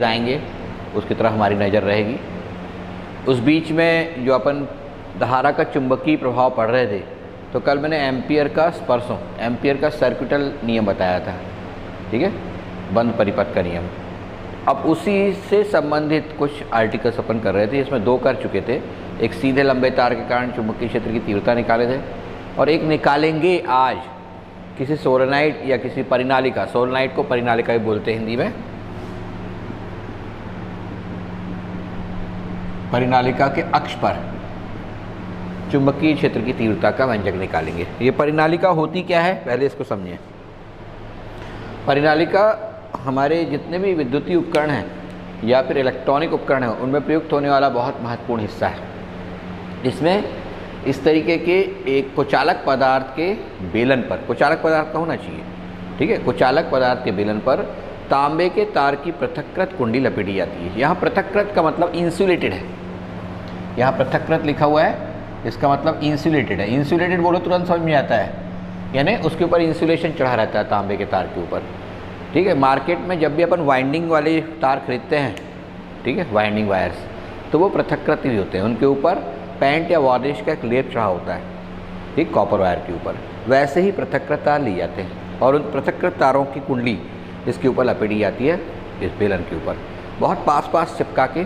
जाएंगे उसकी तरफ हमारी नज़र रहेगी। उस बीच में जो अपन धारा का चुंबकीय प्रभाव पढ़ रहे थे, तो कल मैंने एम्पियर का सर्किटल नियम बताया था, ठीक है, बंद परिपथ का नियम। अब उसी से संबंधित कुछ आर्टिकल्स अपन कर रहे थे। इसमें दो कर चुके थे, एक सीधे लंबे तार के कारण चुंबकीय क्षेत्र की तीव्रता निकाले थे, और एक निकालेंगे आज किसी सोलेनॉइड या किसी परिनालिका, सोलेनॉइड को परिनालिका भी बोलते हैं हिंदी में, परिनालिका के अक्ष पर चुंबकीय क्षेत्र की तीव्रता का व्यंजक निकालेंगे। ये परिनालिका होती क्या है, पहले इसको समझें। परिनालिका हमारे जितने भी विद्युतीय उपकरण हैं या फिर इलेक्ट्रॉनिक उपकरण हैं, उनमें प्रयुक्त होने वाला बहुत महत्वपूर्ण हिस्सा है। इसमें इस तरीके के एक कुचालक पदार्थ के बेलन पर, कुचालक पदार्थ का होना चाहिए, ठीक है, कुचालक पदार्थ के बेलन पर तांबे के तार की पृथक्कृत कुंडी लपेटी जाती है। यहाँ पृथक्कृत का मतलब इंसुलेटेड है, यहाँ पृथक्कृत लिखा हुआ है, इसका मतलब इंसुलेटेड है। इंसुलेटेड बोलो तुरंत समझ में आता है, यानी उसके ऊपर इंसुलेशन चढ़ा रहता है तांबे के तार के ऊपर, ठीक है। मार्केट में जब भी अपन वाइंडिंग वाले तार खरीदते हैं, ठीक है, वाइंडिंग वायर्स, तो वो पृथक्कृत भी होते हैं, उनके ऊपर पेंट या वार्निश का एक लेप चढ़ा होता है, ठीक, कॉपर वायर के ऊपर। वैसे ही पृथक्कृत तार लिए जाते हैं और उन पृथक्कृत तारों की कुंडली इसके ऊपर लपेटी जाती है, इस बेलन के ऊपर बहुत पास चिपका के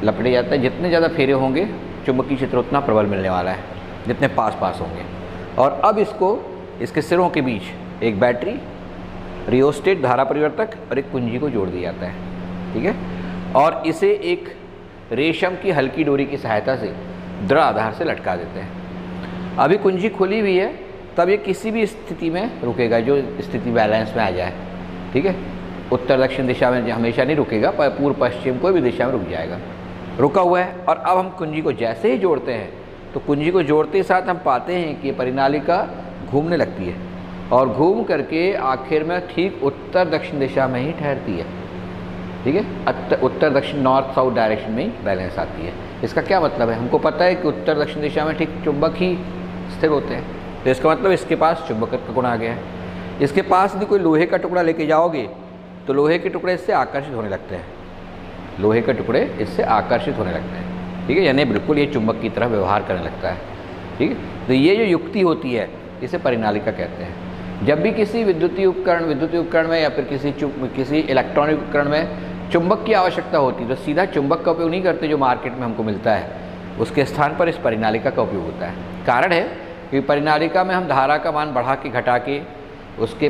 लपेटे जाता है। जितने ज़्यादा फेरे होंगे चुंबकीय क्षेत्र उतना प्रबल मिलने वाला है, जितने पास होंगे। और अब इसको, इसके सिरों के बीच एक बैटरी, रियोस्टेट धारा परिवर्तक और एक कुंजी को जोड़ दिया जाता है, ठीक है, और इसे एक रेशम की हल्की डोरी की सहायता से दृढ़ आधार से लटका देते हैं। अभी कुंजी खुली हुई है, तब ये किसी भी स्थिति में रुकेगा, जो स्थिति बैलेंस में आ जाए, ठीक है। उत्तर दक्षिण दिशा में हमेशा नहीं रुकेगा, पर पूर्व पश्चिम कोई भी दिशा में रुक जाएगा, रुका हुआ है। और अब हम कुंजी को जैसे ही जोड़ते हैं, तो कुंजी को जोड़ते साथ हम पाते हैं कि ये परिनालिका घूमने लगती है और घूम करके आखिर में ठीक उत्तर दक्षिण दिशा में ही ठहरती है, ठीक है। उत्तर दक्षिण, नॉर्थ साउथ डायरेक्शन में ही बैलेंस आती है। इसका क्या मतलब है, हमको पता है कि उत्तर दक्षिण दिशा में ठीक चुंबक ही स्थिर होते हैं, तो इसका मतलब इसके पास चुंबकत्व का गुण आ गया है। इसके पास यदि कोई लोहे का टुकड़ा लेके जाओगे, तो लोहे के टुकड़े इससे आकर्षित होने लगते हैं, लोहे के टुकड़े इससे आकर्षित होने लगते हैं, ठीक है, यानी बिल्कुल ये चुंबक की तरह व्यवहार करने लगता है, ठीक है। तो ये जो युक्ति होती है, इसे परिनालिका कहते हैं। जब भी किसी विद्युतीय उपकरण में या फिर किसी इलेक्ट्रॉनिक उपकरण में चुंबक की आवश्यकता होती है, तो सीधा चुंबक का उपयोग नहीं करते जो मार्केट में हमको मिलता है, उसके स्थान पर इस परिनालिका का उपयोग होता है। कारण है कि परिनालिका में हम धारा का मान बढ़ा के घटा के उसकी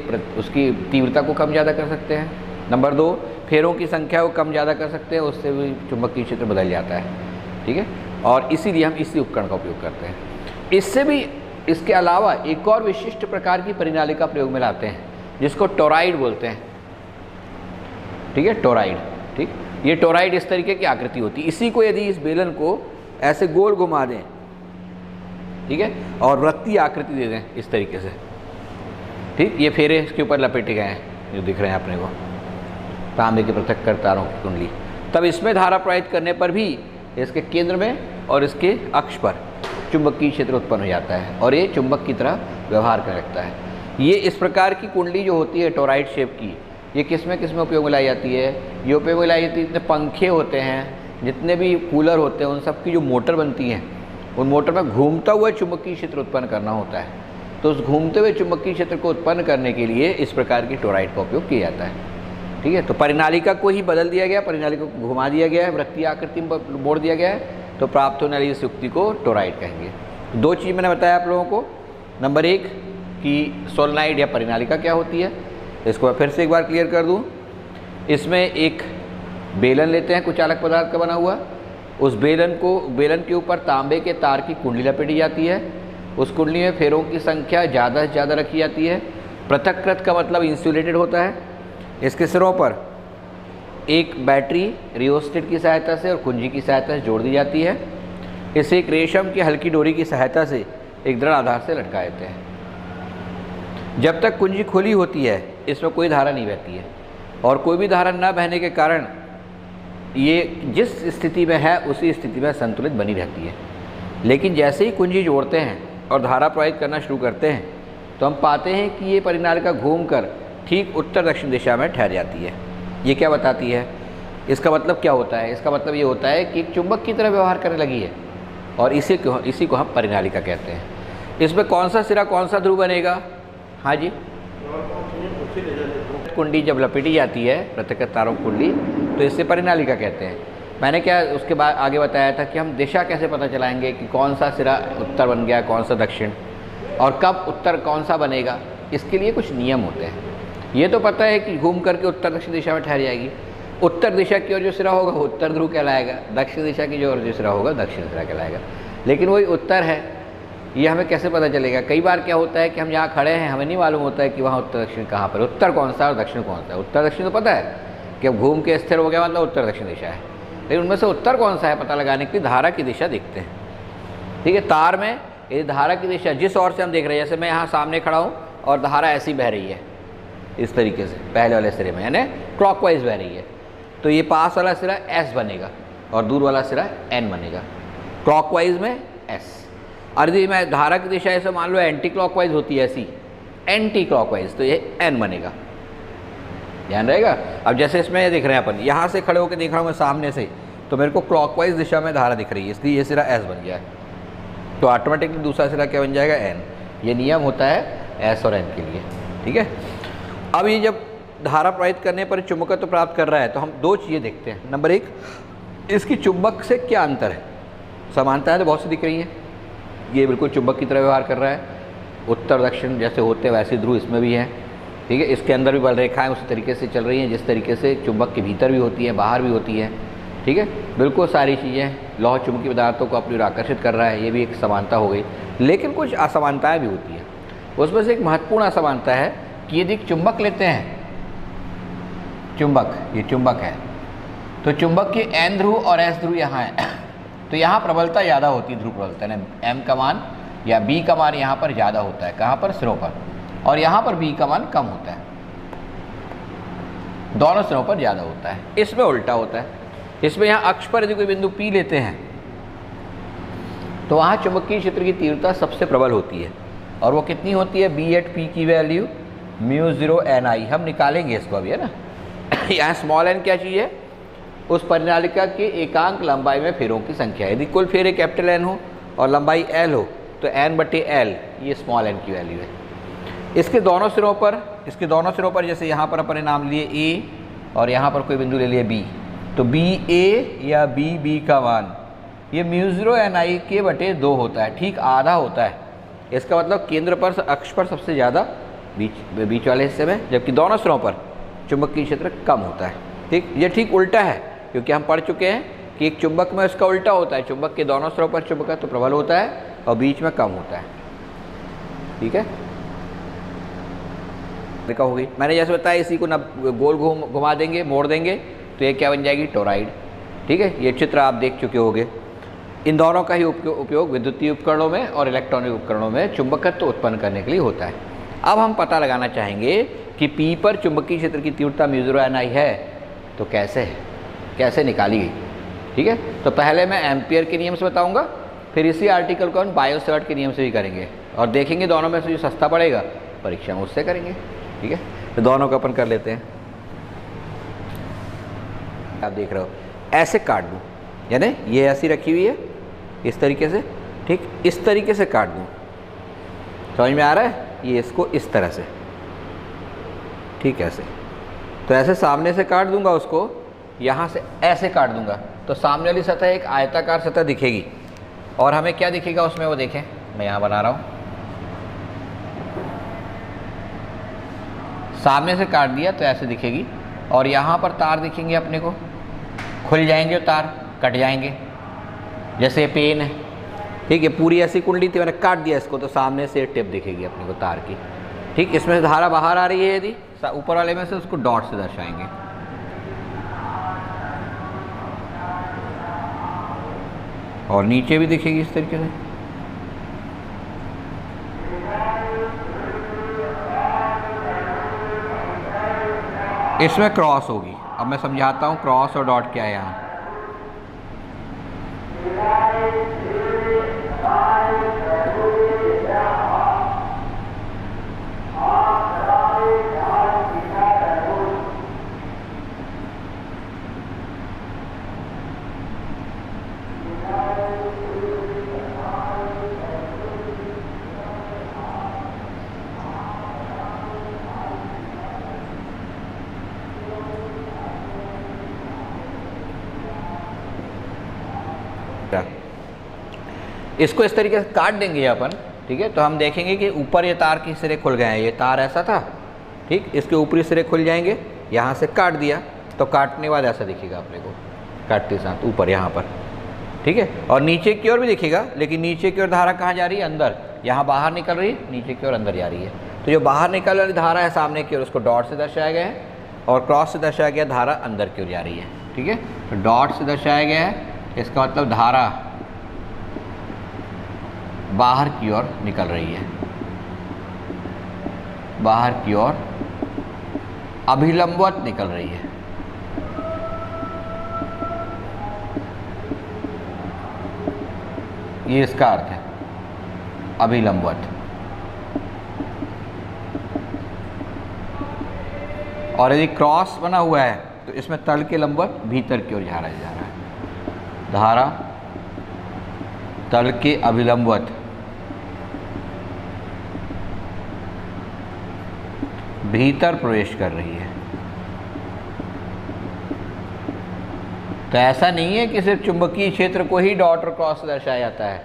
तीव्रता को कम ज़्यादा कर सकते हैं। नंबर 2, फेरों की संख्या को कम ज़्यादा कर सकते हैं, उससे भी चुंबकीय क्षेत्र बदल जाता है, ठीक है। और इसीलिए हम इसी उपकरण का उपयोग करते हैं। इससे भी, इसके अलावा एक और विशिष्ट प्रकार की परिनालिका प्रयोग में लाते हैं, जिसको टोरॉइड बोलते हैं, ठीक है, टोरॉइड, ठीक। ये टोरॉइड इस तरीके की आकृति होती है। इसी को यदि इस बेलन को ऐसे गोल घुमा दें, ठीक है, और वृत्तीय आकृति दे दें इस तरीके से, ठीक, ये फेरे इसके ऊपर लपेटे गए हैं जो दिख रहे हैं अपने को, तांबे के पृथक्कृत तारों की कुंडली, तब इसमें धारा प्रवाहित करने पर भी इसके केंद्र में और इसके अक्ष पर चुंबकीय क्षेत्र उत्पन्न हो जाता है और ये चुंबक की तरह व्यवहार कर सकता है। ये इस प्रकार की कुंडली जो होती है टोरॉइड शेप की, ये किस में उपयोग में लाई जाती है, ये उपयोग में लाई जाती है, जितने पंखे होते हैं, जितने भी कूलर होते हैं, उन सब की जो मोटर बनती हैं, उन मोटर में घूमता हुआ चुंबकीय क्षेत्र उत्पन्न करना होता है। तो उस घूमते हुए चुंबकीय क्षेत्र को उत्पन्न करने के लिए इस प्रकार की टोरॉइड का उपयोग किया जाता है, ठीक है। तो परिनालिका को ही बदल दिया गया, परिनालिका को घुमा दिया गया है, वृत्तीय आकृति में मोड़ दिया गया है, तो प्राप्त होने वाली इस युक्ति को टोरॉइड कहेंगे। दो चीज़ मैंने बताया आप लोगों को। नंबर 1 कि सोलेनॉइड या परिनालिका क्या होती है, इसको मैं फिर से एक बार क्लियर कर दूँ। इसमें एक बेलन लेते हैं कुचालक पदार्थ का बना हुआ, उस बेलन के ऊपर तांबे के तार की कुंडली लपेटी जाती है, उस कुंडली में फेरों की संख्या ज़्यादा से ज़्यादा रखी जाती है। पृथक्कृत का मतलब इंसुलेटेड होता है। इसके सिरों पर एक बैटरी रियोस्टेट की सहायता से और कुंजी की सहायता से जोड़ दी जाती है। इसे एक रेशम की हल्की डोरी की सहायता से एक दृढ़ आधार से लटका देते हैं। जब तक कुंजी खुली होती है, इसमें कोई धारा नहीं बहती है, और कोई भी धारा न बहने के कारण ये जिस स्थिति में है उसी स्थिति में संतुलित बनी रहती है। लेकिन जैसे ही कुंजी जोड़ते हैं और धारा प्रवाहित करना शुरू करते हैं, तो हम पाते हैं कि ये परिनालिका घूमकर ठीक उत्तर दक्षिण दिशा में ठहर जाती है। ये क्या बताती है इसका मतलब क्या होता है? इसका मतलब ये होता है कि एक चुंबक की तरह व्यवहार करने लगी है, और इसी को हम परिनालिका कहते हैं। इसमें कौन सा सिरा कौन सा ध्रुव बनेगा? हाँ जी, कुंडी जब लपेटी जाती है पृथक्कृत तारों कुंडी, तो इससे परिनालिका कहते हैं। मैंने क्या उसके बाद आगे बताया था कि हम दिशा कैसे पता चलाएंगे कि कौन सा सिरा उत्तर बन गया, कौन सा दक्षिण, और कब उत्तर कौन सा बनेगा। इसके लिए कुछ नियम होते हैं। ये तो पता है कि घूम करके उत्तर दक्षिण दिशा में ठहर जाएगी। उत्तर दिशा की ओर जो सिरा होगा वो उत्तर ध्रुव कहलाएगा, दक्षिण दिशा की जो ओर जो सिरा होगा दक्षिण सिरा कहलाएगा। लेकिन वही उत्तर है, ये हमें कैसे पता चलेगा? कई बार क्या होता है कि हम जहाँ खड़े हैं हमें नहीं मालूम होता है कि वहाँ उत्तर दक्षिण कहाँ पर, उत्तर कौन सा और दक्षिण कौन सा है। उत्तर दक्षिण तो पता है कि अब घूम के स्थिर हो गया मतलब उत्तर दक्षिण दिशा है, लेकिन उनमें से उत्तर कौन सा है पता लगाने के लिए धारा की दिशा देखते हैं। ठीक है, तार में ये धारा की दिशा जिस ओर से हम देख रहे हैं, जैसे मैं यहाँ सामने खड़ा हूँ और धारा ऐसी बह रही है इस तरीके से, पहले वाले सिरे में यानी क्लॉकवाइज बह रही है, तो ये पास वाला सिरा S बनेगा और दूर वाला सिरा N बनेगा, क्लॉकवाइज में S। और यदि मैं धारा की दिशा ऐसे मान लो एंटी क्लॉकवाइज होती है ऐसी, एंटी क्लॉकवाइज, तो ये N बनेगा, ध्यान रहेगा। अब जैसे इसमें देख रहे हैं अपन, यहाँ से खड़े होकर देख रहा हूँ मैं सामने से, तो मेरे को क्लॉकवाइज दिशा में धारा दिख रही है, इसलिए ये सिरा S बन गया है, तो ऑटोमेटिकली दूसरा सिरा क्या बन जाएगा? N। ये नियम होता है S और N के लिए। ठीक है, अब ये जब धारा प्रवाहित करने पर चुंबकत्व प्राप्त कर रहा है, तो हम दो चीज़ें देखते हैं। नंबर एक, इसकी चुंबक से क्या अंतर है? समानताएं तो बहुत सी दिख रही हैं, ये बिल्कुल चुंबक की तरह व्यवहार कर रहा है, उत्तर दक्षिण जैसे होते हैं वैसे ध्रुव इसमें भी है। ठीक है, इसके अंदर भी बल रेखाएं उसी तरीके से चल रही हैं जिस तरीके से चुंबक के भीतर भी होती है, बाहर भी होती है। ठीक है, बिल्कुल सारी चीज़ें लौह चुंबकीय पदार्थों को अपनी ओर आकर्षित कर रहा है, ये भी एक समानता हो गई। लेकिन कुछ असमानताएँ भी होती हैं। उसमें से एक महत्वपूर्ण असमानता है कि यदि चुंबक लेते हैं, चुंबक, ये चुंबक है, तो चुंबक के N ध्रुव और S ध्रुव यहाँ है, तो यहाँ प्रबलता ज़्यादा होती है, ध्रुव प्रबलता है, M का मान या B का मान यहाँ पर ज़्यादा होता है, कहाँ पर? सिरों पर, और यहाँ पर B का मान कम होता है, दोनों सिरों पर ज़्यादा होता है। इसमें उल्टा होता है, इसमें यहाँ अक्ष पर यदि कोई बिंदु P लेते हैं तो वहाँ चुंबकीय क्षेत्र की तीव्रता सबसे प्रबल होती है, और वो कितनी होती है? B एट P की वैल्यू μ0 Ni, हम निकालेंगे इसको अभी, है ना। यहाँ स्मॉल n क्या चीज़ है? उस परिनालिका के एकांक लंबाई में फेरों की संख्या। यदि कुल फेरे कैपिटल N हो और लंबाई L हो तो N/L ये स्मॉल n की वैल्यू है। इसके दोनों सिरों पर जैसे यहाँ पर अपने नाम लिए A और यहाँ पर कोई बिंदु ले लिए B, तो BA या BB का मान ये μ0 Ni के/2 होता है, ठीक आधा होता है। इसका मतलब केंद्र पर अक्ष पर सबसे ज़्यादा बीच वाले हिस्से में, जबकि दोनों सिरों पर चुंबकीय क्षेत्र कम होता है। ठीक, ये ठीक उल्टा है, क्योंकि हम पढ़ चुके हैं कि एक चुंबक में उसका उल्टा होता है, चुंबक के दोनों सिरों पर चुंबकत्व तो प्रबल होता है और बीच में कम होता है। ठीक है, देखा होगी मैंने जैसे बताया, इसी को न गोल घुमा देंगे, मोड़ देंगे, तो ये क्या बन जाएगी? टोराइड। ठीक है, ये चित्र आप देख चुके होंगे। इन दोनों का ही उपयोग विद्युतीय उपकरणों में और इलेक्ट्रॉनिक उपकरणों में चुंबकत्व उत्पन्न करने के लिए होता है। अब हम पता लगाना चाहेंगे कि P पर चुंबकीय क्षेत्र की तीव्रता μ0 Ni है, तो कैसे निकाली गई? ठीक है, तो पहले मैं एम्पियर के नियम से बताऊंगा, फिर इसी आर्टिकल को हम बायो-सैवर्ट के नियम से भी करेंगे, और देखेंगे दोनों में से जो सस्ता पड़ेगा परीक्षा में उससे करेंगे। ठीक है, तो दोनों को अपन कर लेते हैं। आप देख रहे हो, ऐसे काट दूँ, यानी ये ऐसी रखी हुई है इस तरीके से, ठीक, इस तरीके से काट दूँ, समझ में आ रहा है? ये इसको इस तरह से, ठीक, ऐसे, तो ऐसे सामने से काट दूंगा उसको, यहाँ से ऐसे काट दूंगा, तो सामने वाली सतह एक आयताकार सतह दिखेगी, और हमें क्या दिखेगा उसमें वो देखें, मैं यहाँ बना रहा हूँ, सामने से काट दिया तो ऐसे दिखेगी, और यहाँ पर तार दिखेंगे अपने को, खुल जाएंगे तार, कट जाएंगे, जैसे पेन है। ठीक है, पूरी ऐसी कुंडली थी, मैंने काट दिया इसको, तो सामने से टिप दिखेगी अपने को तार की। ठीक, इसमें से धारा बाहर आ रही है, यदि ऊपर वाले में से उसको डॉट से दर्शाएंगे। और नीचे भी दिखेगी इस तरीके से। इसमें क्रॉस होगी, अब मैं समझाता हूँ क्रॉस और डॉट क्या है यहाँ। इसको इस तरीके से काट देंगे अपन, ठीक है। तो हम देखेंगे कि ऊपर ये तार के सिरे खुल गए हैं, ये तार ऐसा था, ठीक, इसके ऊपरी सिरे खुल जाएंगे। यहाँ से काट दिया तो काटने बाद ऐसा दिखेगा अपने को, काटते साथ ऊपर यहाँ पर, ठीक है। और नीचे की ओर भी दिखेगा, लेकिन नीचे की ओर धारा कहाँ जा रही है, अंदर, यहाँ बाहर निकल रही है, नीचे की ओर अंदर जा रही है। तो जो बाहर निकल रही धारा है सामने की ओर, उसको डॉट से दर्शाया गया है, और क्रॉस से दर्शाया गया धारा अंदर की ओर जा रही है, ठीक है। तो डॉट से दर्शाया गया है, इसका मतलब धारा बाहर की ओर निकल रही है, बाहर की ओर अभिलंबवत निकल रही है। ये इसका अर्थ है, अभिलंबवत। और यदि क्रॉस बना हुआ है तो इसमें तल के लंबवत भीतर की ओर जा रहा है, धारा तल के अभिलंबवत भीतर प्रवेश कर रही है। तो ऐसा नहीं है कि सिर्फ चुंबकीय क्षेत्र को ही डॉट और क्रॉस से दर्शाया जाता है,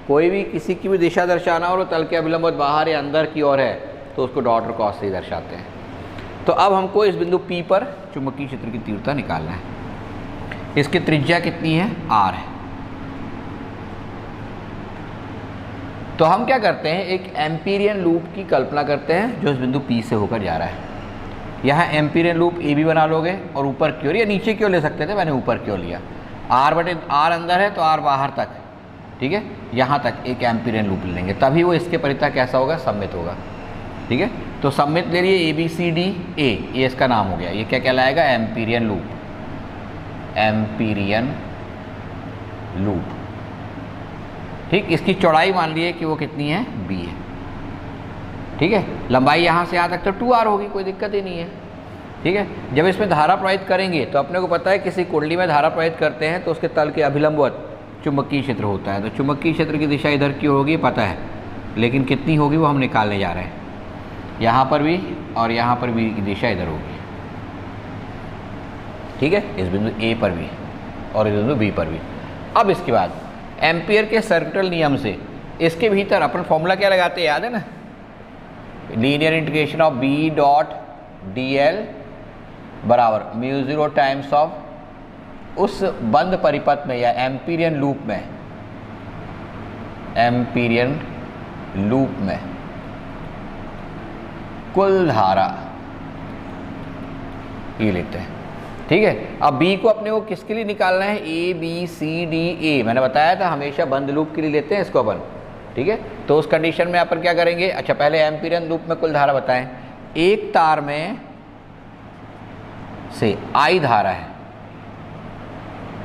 कोई भी किसी की भी दिशा दर्शाना हो, तल के अभिलंबवत बाहर या अंदर की ओर है तो उसको डॉट और क्रॉस से ही दर्शाते हैं। तो अब हमको इस बिंदु P पर चुंबकीय क्षेत्र की तीव्रता निकालना है। इसकी त्रिज्या कितनी है, R है। तो हम क्या करते हैं, एक एम्पीरियन लूप की कल्पना करते हैं जो इस बिंदु P से होकर जा रहा है। यहाँ एम्पीरियन लूप AB बना लोगे और ऊपर की ओर या नीचे की ओर ले सकते थे, मैंने ऊपर की ओर लिया। R अंदर है तो R बाहर तक, ठीक है, यहाँ तक एक एम्पीरियन लूप ले लेंगे, तभी वो इसके परिता कैसा होगा, सममित होगा, ठीक है। तो सममित ले लिए ABCDA, ये इसका नाम हो गया। ये क्या कहलाएगा, एम्पीरियन लूप, एम्पीरियन लूप, ठीक। इसकी चौड़ाई मान लिए कि वो कितनी है, B है, ठीक है। लंबाई यहाँ से यहाँ तक तो 2R होगी, कोई दिक्कत ही नहीं है, ठीक है। जब इसमें धारा प्रवाहित करेंगे तो अपने को पता है किसी कुंडली में धारा प्रवाहित करते हैं तो उसके तल के अभिलंबवत चुंबकीय क्षेत्र होता है। तो चुंबकीय क्षेत्र की दिशा इधर की होगी, पता है, लेकिन कितनी होगी वो हम निकालने जा रहे हैं। यहाँ पर भी और यहाँ पर भी की दिशा इधर होगी, ठीक है, इस बिंदु A पर भी और इस बिंदु B पर भी। अब इसके बाद एम्पियर के सर्किटल नियम से इसके भीतर अपन फॉर्मूला क्या लगाते हैं, याद है ना, linear integration of B dot DL बराबर μ0 टाइम्स ऑफ उस बंद परिपथ में या एम्पीरियन लूप में, एम्पीरियन लूप में कुल धारा, ये लेते हैं, ठीक है। अब B को अपने को किसके लिए निकालना है, ABCDA, मैंने बताया था हमेशा बंद लूप के लिए लेते हैं इसको अपन, ठीक है। तो उस कंडीशन में अपन क्या करेंगे, अच्छा पहले एम्पीरियन लूप में कुल धारा बताएं। एक तार में से I धारा है,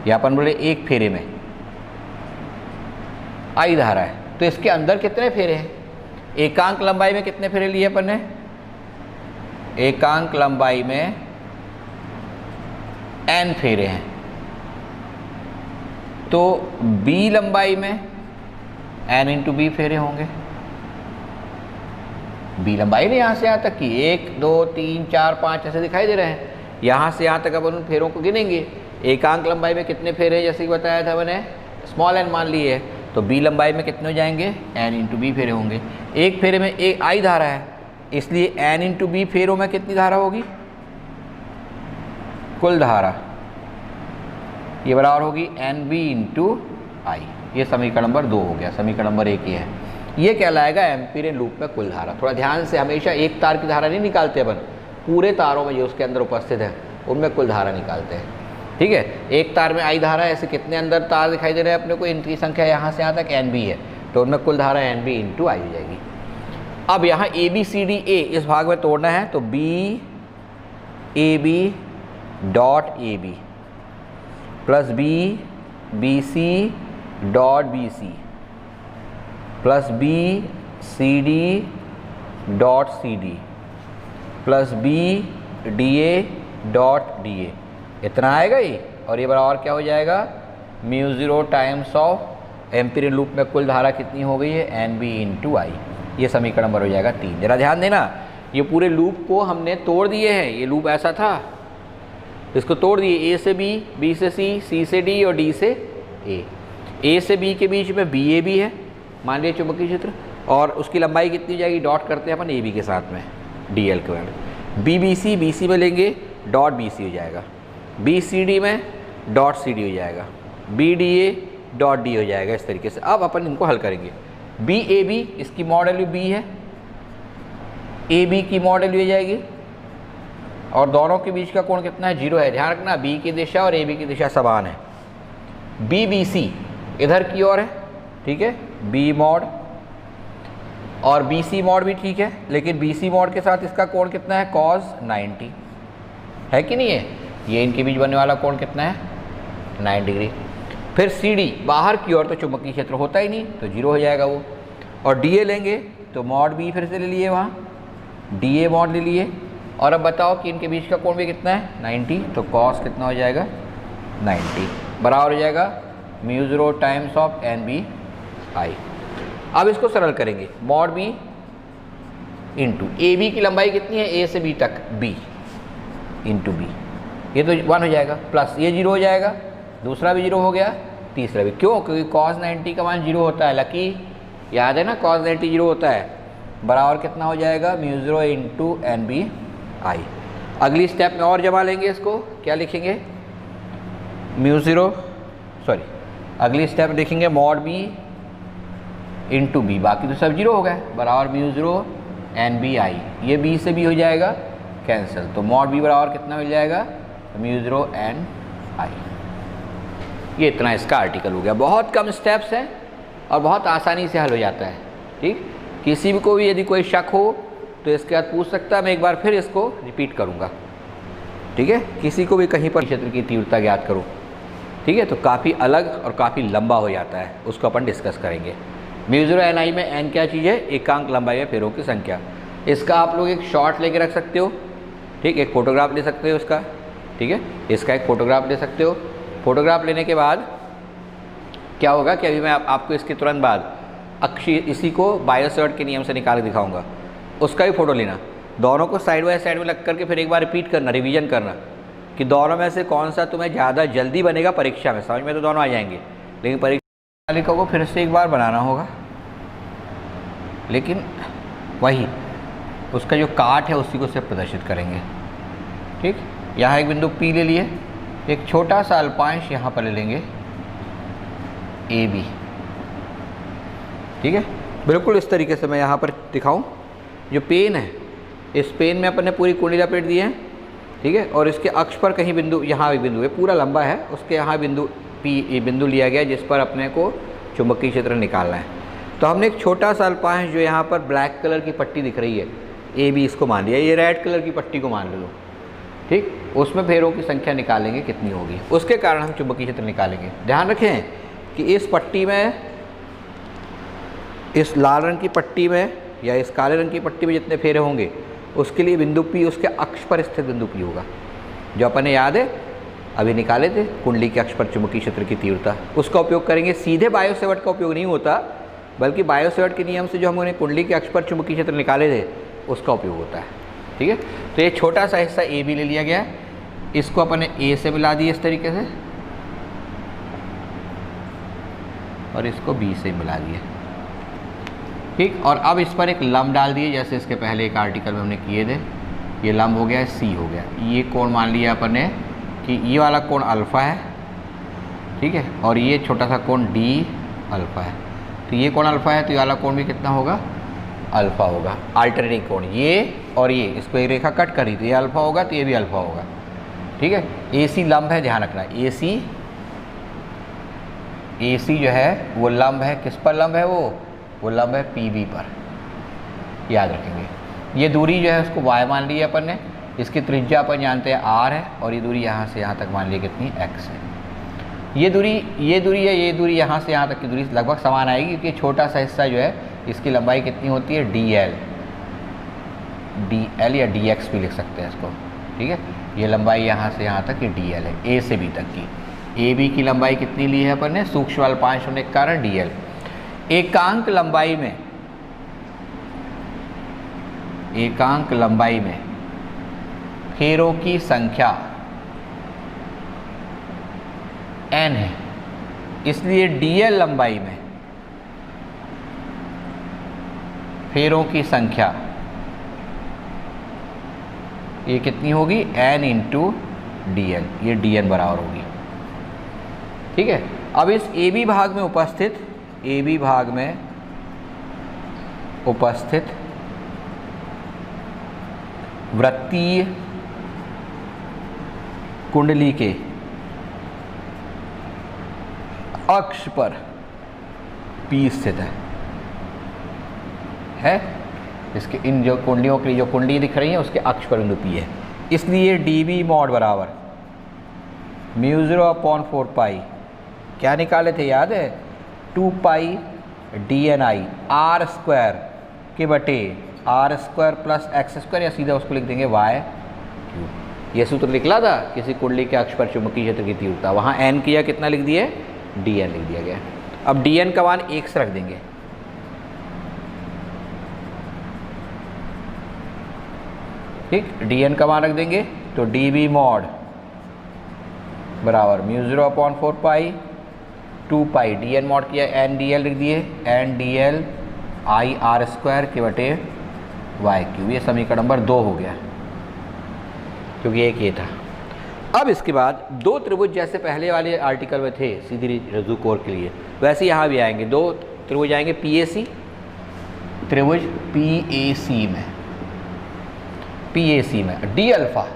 या अपन बोले एक फेरे में I धारा है, तो इसके अंदर कितने फेरे हैं, एकांक लंबाई में कितने फेरे लिए अपन ने, एकांक लंबाई में n फेरे हैं। तो B लंबाई में n इंटू B फेरे होंगे। B लंबाई ने यहाँ से यहाँ तक की 1 2 3 4 5 ऐसे दिखाई दे रहे हैं। यहाँ से यहाँ तक अपन उन फेरों को गिनेंगे। एकांक लंबाई में कितने फेरे हैं, जैसे कि बताया था मैंने, स्मॉल n मान लिए है, तो B लंबाई में कितने हो जाएंगे, n इंटू B फेरे होंगे। एक फेरे में एक I धारा है, इसलिए n इंटू B फेरों में कितनी धारा होगी, कुल धारा, ये बराबर होगी NB इंटू I। ये समीकरण नंबर 2 हो गया। समीकरण नंबर 1 ये है, ये कहलाएगा एम्पीरियन लूप में कुल धारा। थोड़ा ध्यान से, हमेशा एक तार की धारा नहीं निकालते अपन, पूरे तारों में जो उसके अंदर उपस्थित है उनमें कुल धारा निकालते हैं, ठीक है। एक तार में I धारा है, ऐसे कितने अंदर तार दिखाई दे रहे हैं अपने को, इनकी संख्या यहाँ से यहाँ तक NB है, तो उनमें कुल धारा NB इंटू I हो जाएगी। अब यहाँ ABCDA इस भाग में तोड़ना है, तो BAB dot AB plus BC dot BC plus BCD dot CD plus BDA dot DA, इतना आएगा ये। और ये बराबर क्या हो जाएगा, μ0 टाइम्स ऑफ एम्पीरियन लूप में कुल धारा कितनी हो गई है, NB इंटू I। ये समीकरण नंबर हो जाएगा 3। जरा ध्यान देना, ये पूरे लूप को हमने तोड़ दिए हैं। ये लूप ऐसा था, इसको तोड़ दिए, A से B, B से C, C से D और D से A। ए से बी के बीच में बी ए बी है, मान लिया चुंबकीय क्षेत्र, और उसकी लंबाई कितनी जाएगी, डॉट करते हैं अपन ए बी के साथ में, डी एल के बाद B B C, B C में लेंगे डॉट बी सी हो जाएगा, बी सी डी में डॉट सी डी हो जाएगा, B D A dot D हो जाएगा। इस तरीके से अब अपन इनको हल करेंगे। बी ए बी, इसकी मॉड वैल्यू बी है, ए बी की मॉड वैल्यू हो जाएगी, और दोनों के बीच का कोण कितना है, 0 है। ध्यान रखना बी की दिशा और ए बी की दिशा समान है। बी बी सी इधर की ओर है, ठीक है, बी मॉड, और बी सी मॉड भी ठीक है, लेकिन बी सी मॉड के साथ इसका कोण कितना है, cos 90 है कि नहीं है। ये इनके बीच बनने वाला कोण कितना है, 9 डिग्री। फिर सी डी बाहर की ओर तो चुंबकीय क्षेत्र होता ही नहीं, तो 0 हो जाएगा वो। और डी ए लेंगे तो मॉड बी फिर से ले लिए, वहाँ डी ए मॉड ले लिए, और अब बताओ कि इनके बीच का कोण भी कितना है, 90, तो कॉस कितना हो जाएगा, 90 बराबर हो जाएगा μ0 times of N B I. अब इसको सरल करेंगे, mod B into A B की लंबाई कितनी है, ए से बी तक, बी इंटू बी, ये तो 1 हो जाएगा, प्लस ये 0 हो जाएगा, दूसरा भी 0 हो गया, तीसरा भी। क्यों, क्योंकि cos 90 का मान 0 होता है, लकी याद है ना, cos 90 0 होता है, बराबर कितना हो जाएगा, μ0 इंटू एन बी आई। अगली स्टेप में और जमा लेंगे इसको, क्या लिखेंगे, अगली स्टेप में लिखेंगे मॉड बी इंटू बी, बाकी तो सब 0 हो गए, बराबर μ0 एन बी आई। ये बी से बी हो जाएगा कैंसिल, तो मॉड बी बराबर कितना मिल जाएगा, μ0 एन आई। ये इतना इसका आर्टिकल हो गया। बहुत कम स्टेप्स हैं और बहुत आसानी से हल हो जाता है। ठीक, किसी भी को भी यदि कोई शक हो तो इसके बाद पूछ सकता है, मैं एक बार फिर इसको रिपीट करूँगा। ठीक है, किसी को भी कहीं पर क्षेत्र की तीव्रता ज्ञात करो, ठीक है, तो काफ़ी अलग और काफ़ी लंबा हो जाता है, उसको अपन डिस्कस करेंगे। μ0 एन आई में एन क्या चीज़ है, एकांक लंबाई में फेरों की संख्या। इसका आप लोग एक शॉट लेके रख सकते हो, ठीक, एक फ़ोटोग्राफ ले सकते हो इसका, ठीक है, इसका एक फ़ोटोग्राफ ले सकते हो। फ़ोटोग्राफ लेने के बाद क्या होगा कि अभी मैं आपको इसके तुरंत बाद अक्षीय इसी को बायोसर्ट के नियम से निकाल के दिखाऊंगा, उसका भी फ़ोटो लेना, दोनों को साइड बाय साइड में लग करके फिर एक बार रिपीट करना, रिवीजन करना कि दोनों में से कौन सा तुम्हें ज़्यादा जल्दी बनेगा परीक्षा में। समझ में तो दोनों आ जाएंगे, लेकिन परीक्षा तालिका को फिर से एक बार बनाना होगा, लेकिन वही उसका जो काट है उसी को सिर्फ प्रदर्शित करेंगे। ठीक, यहाँ एक बिंदु P ले लिए, एक छोटा सा अल्पांश यहाँ पर ले लेंगे ए बी। ठीक है, बिल्कुल इस तरीके से मैं यहाँ पर दिखाऊं, जो पेन है इस पेन में अपन ने पूरी कुंडली लपेट दी है, ठीक है, और इसके अक्ष पर कहीं बिंदु, यहाँ भी बिंदु है, पूरा लंबा है, उसके यहाँ बिंदु P बिंदु लिया गया जिस पर अपने को चुंबकीय क्षेत्र निकालना है। तो हमने एक छोटा सा अल्पांश जो यहाँ पर ब्लैक कलर की पट्टी दिख रही है ए बी, इसको मान लिया, ये रेड कलर की पट्टी को मान लो। ठीक, उसमें फेरों की संख्या निकालेंगे कितनी होगी, उसके कारण हम चुंबकीय क्षेत्र निकालेंगे। ध्यान रखें कि इस पट्टी में, इस लाल रंग की पट्टी में या इस काले रंग की पट्टी में जितने फेरे होंगे उसके लिए बिंदु P उसके अक्ष पर स्थित बिंदु P होगा, जो अपन ने याद है अभी निकाले थे, कुंडली के अक्ष पर चुंबकीय क्षेत्र की तीव्रता। उसका उपयोग करेंगे। सीधे बायोसेवर्ट का उपयोग नहीं होता, बल्कि बायोसेवर्ट के नियम से जो हमने कुंडली के अक्ष पर चुंबकीय क्षेत्र निकाले थे उसका उपयोग होता है। ठीक है, तो ये छोटा सा हिस्सा ए बी ले लिया गया, इसको अपन ने ए से मिला दिया इस तरीके से, और इसको बी से मिला दिया। ठीक, और अब इस पर एक लंब डाल दिए, जैसे इसके पहले एक आर्टिकल में हमने किए थे। ये लंब हो गया, सी हो गया। ये कोण मान लिया अपन ने कि ये वाला कोण अल्फ़ा है, ठीक है, और ये छोटा सा कोण डी अल्फ़ा है। तो ये कोण अल्फ़ा है, तो ये वाला कोण भी कितना होगा, अल्फ़ा होगा। अल्टरनेटिंग कोण ये और ये, इसको एक रेखा कट करी तो ये अल्फ़ा होगा, तो ये भी अल्फ़ा होगा। ठीक है, ए सी लंब है, ध्यान रखना, ए सी जो है वो लंब है, किस पर लंब है, वो लंब है पी बी पर, याद रखेंगे। ये दूरी जो है उसको y मान ली है अपन ने, इसकी त्रिज्या अपन जानते हैं r है, और ये दूरी यहाँ से यहाँ तक मान ली कितनी, x है। ये दूरी है, ये दूरी यहाँ से यहाँ तक की दूरी लगभग समान आएगी, क्योंकि छोटा सा हिस्सा जो है इसकी लंबाई कितनी होती है, dl या dx भी लिख सकते हैं इसको। ठीक है, ये लंबाई यहाँ से यहाँ तक ये dl है, a से b तक की। ए बी की लंबाई कितनी ली है अपन ने, सूक्ष्म अल्पांश होने के कारण dl। एकांक लंबाई में फेरों की संख्या n है, इसलिए dl लंबाई में फेरों की संख्या ये कितनी होगी, n इंटू dl, ये dn बराबर होगी। ठीक है। अब इस AB भाग में उपस्थित वृत्तीय कुंडली के अक्ष पर P स्थित है। इसके इन जो कुंडलियों की जो कुंडली दिख रही है उसके अक्ष पर बिंदु P है। इसलिए dB मॉड बराबर μ0/4 पाई, क्या निकाले थे याद है, 2 पाई dni r स्क्वायर के बटे r square plus x square, या सीधा उसको लिख देंगे y क्यूब। ये सूत्र निकला था किसी कुंडली के अक्ष पर चुंबकीय क्षेत्र की तीव्रता, वहाँ n किया कितना लिख दिए, dn लिख दिया गया। अब dn का मान 1 से रख देंगे, ठीक, dn का मान रख देंगे तो dB मॉड बराबर μ0/4 पाई 2 पाई dn मॉड किया n dl लिख दिए, n dl i r square के बटे y क्यूब। ये समीकरण नंबर 2 हो गया क्योंकि एक ये था। अब इसके बाद दो त्रिभुज जैसे पहले वाले आर्टिकल में थे सीधी रज्जु कोर के लिए, वैसे यहाँ भी आएंगे। दो त्रिभुज आएंगे PAC, त्रिभुज PAC में d अल्फा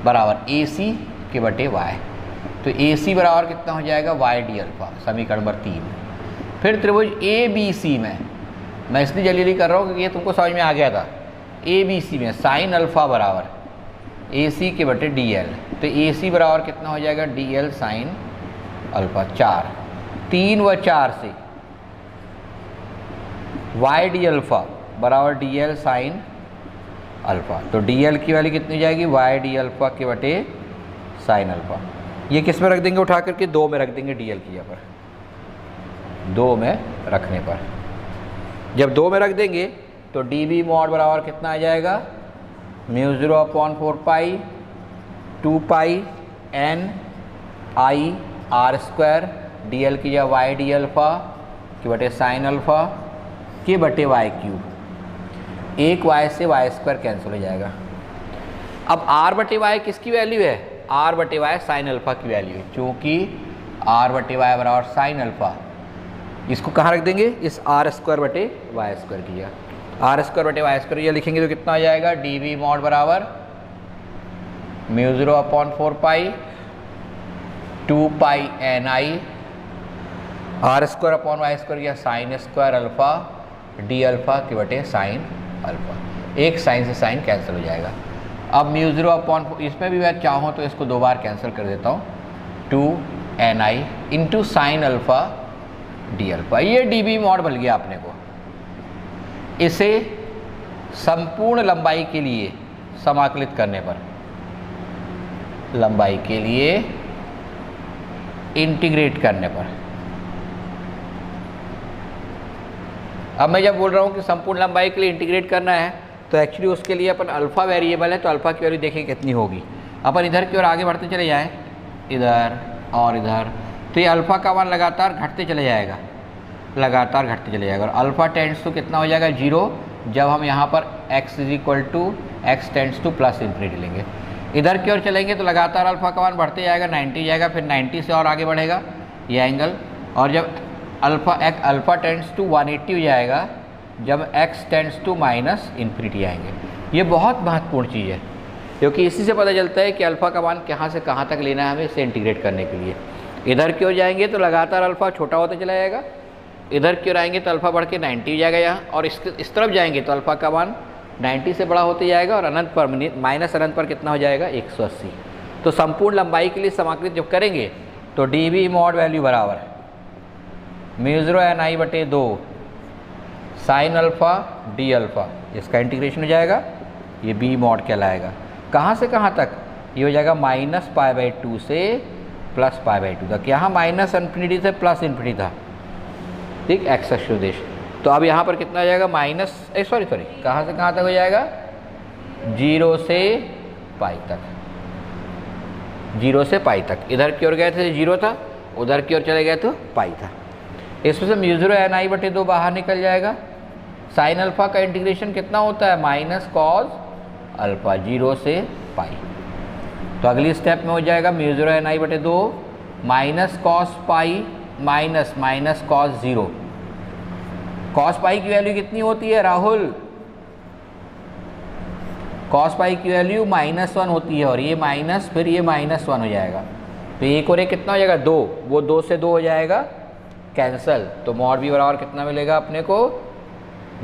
बराबर AC के बटे y, तो AC बराबर कितना हो जाएगा, y d अल्फा, समीकरण नंबर 3। फिर त्रिभुज ABC में, मैं इसलिए जल्दी कर रहा हूँ क्योंकि ये तुमको समझ में आ गया था। ABC में साइन अल्फा बराबर AC के बटे DL, तो AC बराबर कितना हो जाएगा, DL साइन अल्फा 4, 3 व 4 से y d अल्फा बराबर DL साइन अल्फा, तो DL की वैल्यू कितनी जाएगी, y d अल्फा के बटे साइन अल्फा। ये किस में रख देंगे, उठा करके 2 में रख देंगे, DL की यहाँ पर 2 में रखने पर, जब 2 में रख देंगे तो dB मॉड बराबर कितना आ जाएगा, μ0/4 pi 2 pi n i r square dl की जगह y d अल्फा के बटे साइन अल्फा के बटे y क्यूब। एक y से y स्क्वायर कैंसिल हो जाएगा। अब r बटे y किसकी वैल्यू है, r बटे y साइन अल्फा की वैल्यू है, क्योंकि r बटे y बराबर साइन अल्फा, इसको कहाँ रख देंगे, इस r स्क्वायर बटे y स्क्वायर की जगह। r स्क्वायर बटे y स्क्वायर ये लिखेंगे तो कितना आ जाएगा, dB मॉड बराबर μ0/4 pi 2 pi ni r square upon y square या sine square alpha d alpha के बटे साइन अल्फा। एक साइन से साइन कैंसिल हो जाएगा। अब μ0/4, इसमें भी मैं चाहूँ तो इसको 2 बार कैंसिल कर देता हूँ, 2 ni into sine alpha d alpha. ये dB मॉड बन गया अपने को। इसे संपूर्ण लंबाई के लिए समाकलित करने पर, लंबाई के लिए इंटीग्रेट करने पर, अब मैं जब बोल रहा हूँ कि संपूर्ण लंबाई के लिए इंटीग्रेट करना है तो एक्चुअली उसके लिए अपन अल्फ़ा वेरिएबल है, तो अल्फ़ा की वैल्यू देखें कितनी होगी। अपन इधर की ओर आगे बढ़ते चले जाएं, इधर और इधर, तो ये अल्फ़ा का मान लगातार घटते चले जाएगा, लगातार घटते चले जाएगा। और अल्फ़ा टेंड्स टू कितना हो जाएगा, 0, जब हम यहाँ पर x x tends two plus infinity लेंगे। इधर की ओर चलेंगे तो लगातार अल्फ़ा का मान बढ़ते जाएगा, 90 जाएगा, फिर 90 से और आगे बढ़ेगा ये एंगल, और जब अल्फ़ा टेंड्स टू 180 हो जाएगा, जब x tends to minus infinity आएंगे। ये बहुत महत्वपूर्ण चीज़ है क्योंकि इसी से पता चलता है कि अल्फ़ा का मान कहाँ से कहाँ तक लेना है हमें इसे इंटीग्रेट करने के लिए। इधर की ओर जाएंगे तो लगातार अल्फ़ा छोटा होता चला जाएगा, इधर की ओर आएंगे तो अल्फ़ा बढ़ के 90 हो जाएगा यहाँ, और इस तरफ जाएंगे तो अल्फ़ा का मान 90 से बड़ा होते जाएगा, और अनंत पर माइनस अनंत पर कितना हो जाएगा, 180। तो संपूर्ण लंबाई के लिए समाकलित जब करेंगे तो dB मॉड वैल्यू बराबर है μ0 ni बटे 2 साइन अल्फ़ा d अल्फ़ा, इसका इंटीग्रेशन हो जाएगा, ये b मॉड कहलाएगा। कहाँ से कहाँ तक, ये हो जाएगा -π/2 से +π/2 तक। यहाँ माइनस इन्फिनिटी से प्लस इन्फिनिटी था, ठीक, एक्स अक्ष उद्देश्य। तो अब यहाँ पर कितना आ जाएगा, सॉरी कहाँ से कहाँ तक हो जाएगा, 0 से π तक, 0 से π तक। इधर की ओर गए थे 0 था, उधर की ओर चले गए तो पाई था। इसमें से म्यू0 ni/2 बाहर निकल जाएगा। साइन अल्फा का इंटीग्रेशन कितना होता है, माइनस कॉस अल्फा, 0 से पाई। तो अगली स्टेप में हो जाएगा म्यू0 ni/2 minus cos pi minus minus cos 0। Cos pi की वैल्यू कितनी होती है राहुल, कॉस पाई की वैल्यू -1 होती है, और ये माइनस फिर ये -1 हो जाएगा। तो एक और एक कितना हो जाएगा 2, वो 2 से 2 हो जाएगा कैंसल। तो मॉड बी बराबर कितना मिलेगा अपने को,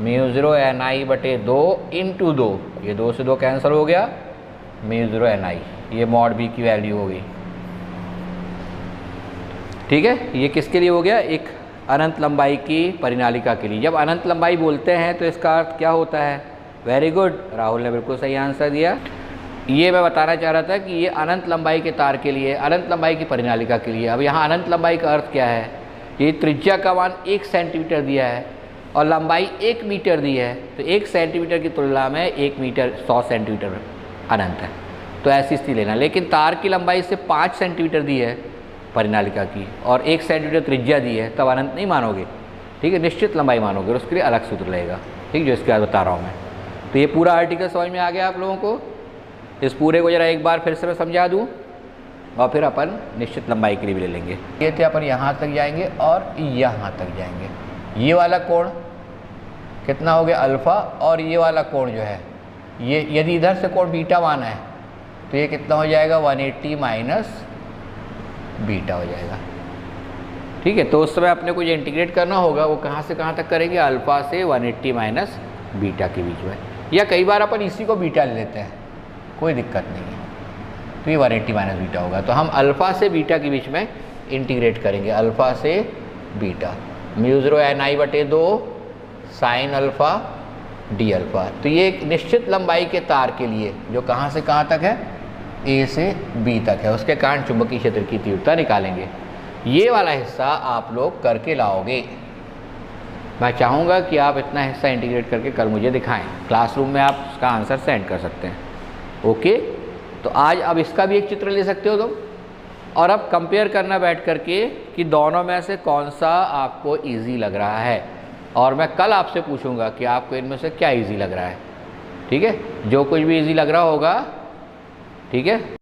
म्यू0 ni/2 इंटू 2, ये 2 से 2 कैंसिल हो गया, म्यू0 ni, ये मॉड बी की वैल्यू हो गई। ठीक है, ये किसके लिए हो गया, एक अनंत लंबाई की परिनालिका के लिए। जब अनंत लंबाई बोलते हैं तो इसका अर्थ क्या होता है, वेरी गुड, राहुल ने बिल्कुल सही आंसर दिया। ये मैं बताना चाह रहा था कि ये अनंत लंबाई के तार के लिए, अनंत लंबाई की परिनालिका के लिए। अब यहाँ अनंत लंबाई का अर्थ क्या है, ये त्रिज्या का मान 1 सेंटीमीटर दिया है और लंबाई 1 मीटर दी है, तो 1 सेंटीमीटर की तुलना में 1 मीटर 100 सेंटीमीटर अनंत है, तो ऐसी स्थिति लेना। लेकिन तार की लंबाई से 5 सेंटीमीटर दी है परिनालिका की और 1 सेंटीमीटर त्रिज्या दी है, तब अनंत नहीं मानोगे, ठीक है, निश्चित लंबाई मानोगे और उसके लिए अलग सूत्र लगेगा, ठीक, जो इसके बाद बता रहा हूँ मैं। तो ये पूरा आर्टिकल समझ में आ गया आप लोगों को। इस पूरे को जरा एक बार फिर से मैं समझा दूँ और फिर अपन निश्चित लंबाई के लिए भी ले लेंगे। ये थे अपन यहाँ तक जाएंगे और यहाँ तक जाएंगे। ये वाला कोण कितना हो गया अल्फ़ा, और ये वाला कोण जो है, ये यदि इधर से कोण बीटा माना है तो ये कितना हो जाएगा 180 माइनस बीटा हो जाएगा। ठीक है, तो उस समय अपने को जो इंटीग्रेट करना होगा वो कहाँ से कहाँ तक करेंगे, अल्फ़ा से 180 माइनस बीटा के बीच में, या कई बार अपन इसी को बीटा ले लेते हैं, कोई दिक्कत नहीं है। तो ये 180 माइनस बीटा होगा, तो हम अल्फ़ा से बीटा के बीच में इंटीग्रेट करेंगे, अल्फ़ा से बीटा, म्यू0 ni/2 sine alpha d alpha. तो ये एक निश्चित लंबाई के तार के लिए जो कहाँ से कहाँ तक है, ए से बी तक है, उसके कारण चुंबकीय क्षेत्र की तीव्रता निकालेंगे। ये वाला हिस्सा आप लोग करके लाओगे। मैं चाहूँगा कि आप इतना हिस्सा इंटीग्रेट करके कल मुझे दिखाएं, क्लासरूम में आप उसका आंसर सेंड कर सकते हैं। ओके, तो आज अब इसका भी एक चित्र ले सकते हो तुम, और अब कंपेयर करना बैठ करके कि दोनों में से कौन सा आपको ईजी लग रहा है, और मैं कल आपसे पूछूंगा कि आपको इनमें से क्या ईजी लग रहा है। ठीक है, जो कुछ भी ईजी लग रहा होगा, ठीक है।